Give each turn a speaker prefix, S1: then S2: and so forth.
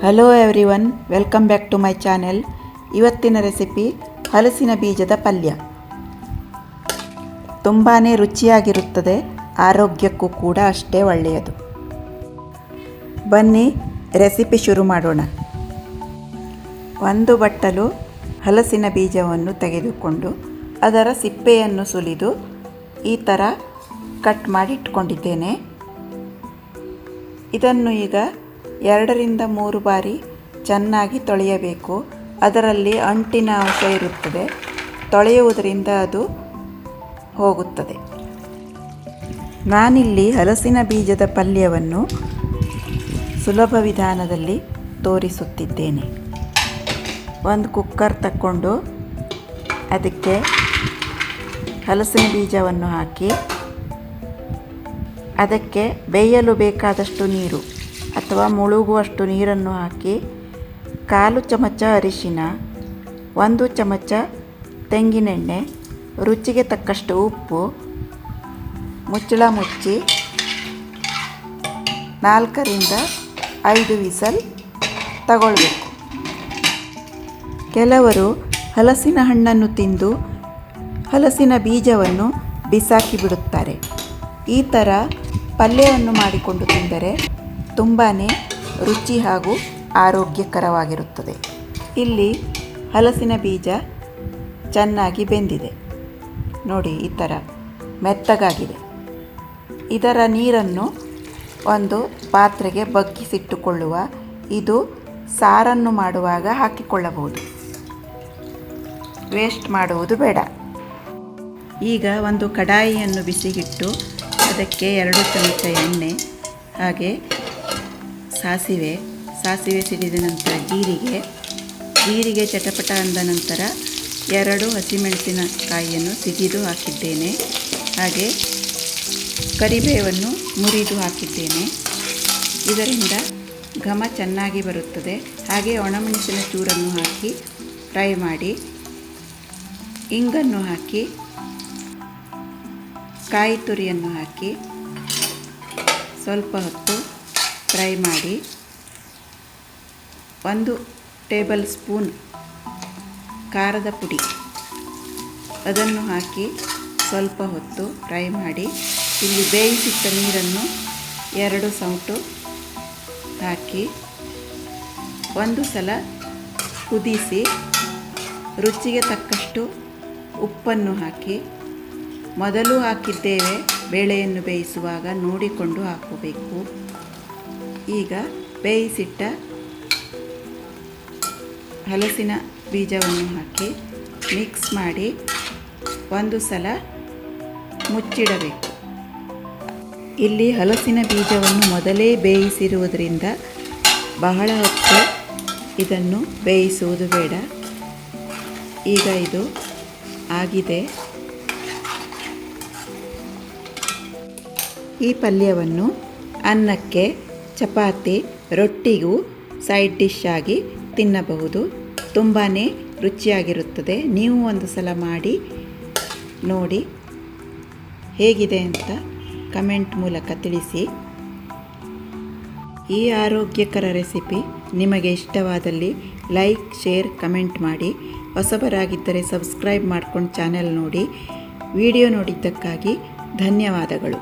S1: Hello everyone, welcome back to my channel. ಇವತ್ತಿನ recipe ಹಲಸಿನ ಬೀಜದ ಪಲ್ಯ. ತುಂಬಾ ರುಚಿಯಾಗಿರುತ್ತದೆ, ಆರೋಗ್ಯಕ್ಕೂ ಕೂಡ ಅಷ್ಟೇ ಒಳ್ಳೆಯದು. ಬನ್ನಿ ರೆಸಿಪಿ ಶುರು ಮಾಡೋಣ. ಒಂದು ಬಟ್ಟಲು ಹಲಸಿನ ಬೀಜವನ್ನು ತೆಗೆದುಕೊಂಡು ಅದರ ಸಿಪ್ಪೆಯನ್ನು ಸುಲಿದು ಈ ಥರ ಕಟ್ ಮಾಡಿ ಇಟ್ಕೊಂಡಿದ್ದೇನೆ. ಇದನ್ನು ಈಗ 2-3 ಬಾರಿ ಚೆನ್ನಾಗಿ ತೊಳೆಯಬೇಕು. ಅದರಲ್ಲಿ ಅಂಟಿನ ಅಂಶ ಇರುತ್ತದೆ, ತೊಳೆಯುವುದರಿಂದ ಅದು ಹೋಗುತ್ತದೆ. ನಾನಿಲ್ಲಿ ಹಲಸಿನ ಬೀಜದ ಪಲ್ಯವನ್ನು ಸುಲಭ ವಿಧಾನದಲ್ಲಿ ತೋರಿಸುತ್ತಿದ್ದೇನೆ. ಒಂದು ಕುಕ್ಕರ್ ತಕ್ಕೊಂಡು ಅದಕ್ಕೆ ಹಲಸಿನ ಬೀಜವನ್ನು ಹಾಕಿ ಅದಕ್ಕೆ ಬೇಯಲು ಬೇಕಾದಷ್ಟು ನೀರು ಅಥವಾ ಮುಳುಗುವಷ್ಟು ನೀರನ್ನು ಹಾಕಿ 1/4 ಚಮಚ ಅರಿಶಿನ, 1 ಚಮಚ ತೆಂಗಿನೆಣ್ಣೆ, ರುಚಿಗೆ ತಕ್ಕಷ್ಟು ಉಪ್ಪು, ಮುಚ್ಚಳ ಮುಚ್ಚಿ 4-5 ವಿಸಲ್ ತಗೊಳ್ಬೇಕು. ಕೆಲವರು ಹಲಸಿನ ಹಣ್ಣನ್ನು ತಿಂದು ಹಲಸಿನ ಬೀಜವನ್ನು ಬಿಸಾಕಿ ಬಿಡುತ್ತಾರೆ. ಈ ಥರ ಪಲ್ಯವನ್ನು ಮಾಡಿಕೊಂಡು ತಿಂದರೆ ತುಂಬಾ ರುಚಿ ಹಾಗೂ ಆರೋಗ್ಯಕರವಾಗಿರುತ್ತದೆ. ಇಲ್ಲಿ ಹಲಸಿನ ಬೀಜ ಚೆನ್ನಾಗಿ ಬೆಂದಿದೆ ನೋಡಿ, ಈ ಥರ ಮೆತ್ತಗಾಗಿದೆ. ಇದರ ನೀರನ್ನು ಒಂದು ಪಾತ್ರೆಗೆ ಬಗ್ಗಿಸಿಟ್ಟುಕೊಳ್ಳುವ. ಇದು ಸಾರನ್ನು ಮಾಡುವಾಗ ಹಾಕಿಕೊಳ್ಳಬಹುದು, ವೇಸ್ಟ್ ಮಾಡುವುದು ಬೇಡ. ಈಗ ಒಂದು ಕಡಾಯಿಯನ್ನು ಬಿಸಿಗಿಟ್ಟು ಅದಕ್ಕೆ 2 ಚಮಚ ಎಣ್ಣೆ, ಹಾಗೆ ಸಾಸಿವೆ ಸಿಡಿದ ನಂತರ ಜೀರಿಗೆ ಚಟಪಟ ಅಂದ ನಂತರ 2 ಹಸಿಮೆಣಸಿನಕಾಯಿಯನ್ನು ಸಿಗಿದು ಹಾಕಿದ್ದೇನೆ. ಹಾಗೆ ಕರಿಬೇವನ್ನು ಮುರಿದು ಹಾಕಿದ್ದೇನೆ. ಇದರಿಂದ ಘಮ ಚೆನ್ನಾಗಿ ಬರುತ್ತದೆ. ಹಾಗೆ ಒಣಮೆಣಸಿನ ಚೂರನ್ನು ಹಾಕಿ ಫ್ರೈ ಮಾಡಿ, ಇಂಗನ್ನು ಹಾಕಿ, ಕಾಯಿ ತುರಿಯನ್ನು ಹಾಕಿ ಸ್ವಲ್ಪ ಹೊತ್ತು ಫ್ರೈ ಮಾಡಿ, 1 ಟೇಬಲ್ ಸ್ಪೂನ್ ಖಾರದ ಪುಡಿ ಅದನ್ನು ಹಾಕಿ ಸ್ವಲ್ಪ ಹೊತ್ತು ಫ್ರೈ ಮಾಡಿ, ಇಲ್ಲಿ ಬೇಯಿಸಿಟ್ಟ ನೀರನ್ನು 2 ಸೌಟು ಹಾಕಿ ಒಂದು ಸಲ ಕುದಿಸಿ, ರುಚಿಗೆ ತಕ್ಕಷ್ಟು ಉಪ್ಪನ್ನು ಹಾಕಿ, ಮೊದಲು ಹಾಕಿದ್ದೇವೆ ಬೇಳೆಯನ್ನು ಬೇಯಿಸುವಾಗ ನೋಡಿಕೊಂಡು ಹಾಕಬೇಕು. ಈಗ ಬೇಯಿಸಿಟ್ಟ ಹಲಸಿನ ಬೀಜವನ್ನು ಹಾಕಿ ಮಿಕ್ಸ್ ಮಾಡಿ ಒಂದು ಸಲ ಮುಚ್ಚಿಡಬೇಕು. ಇಲ್ಲಿ ಹಲಸಿನ ಬೀಜವನ್ನು ಮೊದಲೇ ಬೇಯಿಸಿರುವುದರಿಂದ ಬಹಳ ಹೊತ್ತು ಇದನ್ನು ಬೇಯಿಸುವುದು ಬೇಡ. ಈಗ ಇದು ಆಗಿದೆ. ಈ ಪಲ್ಯವನ್ನು ಅನ್ನಕ್ಕೆ, ಚಪಾತಿ, ರೊಟ್ಟಿಗೂ ಸೈಡ್ ಡಿಶ್ ಆಗಿ ತಿನ್ನಬಹುದು. ತುಂಬಾ ರುಚಿಯಾಗಿರುತ್ತದೆ. ನೀವು ಒಂದು ಸಲ ಮಾಡಿ ನೋಡಿ, ಹೇಗಿದೆ ಅಂತ ಕಮೆಂಟ್ ಮೂಲಕ ತಿಳಿಸಿ. ಈ ಆರೋಗ್ಯಕರ ರೆಸಿಪಿ ನಿಮಗೆ ಇಷ್ಟವಾದಲ್ಲಿ ಲೈಕ್, ಶೇರ್, ಕಮೆಂಟ್ ಮಾಡಿ. ಹೊಸಬರಾಗಿದ್ದರೆ ಸಬ್ಸ್ಕ್ರೈಬ್ ಮಾಡ್ಕೊಂಡು ಚಾನೆಲ್ ನೋಡಿ. ವಿಡಿಯೋ ನೋಡಿದ್ದಕ್ಕಾಗಿ ಧನ್ಯವಾದಗಳು.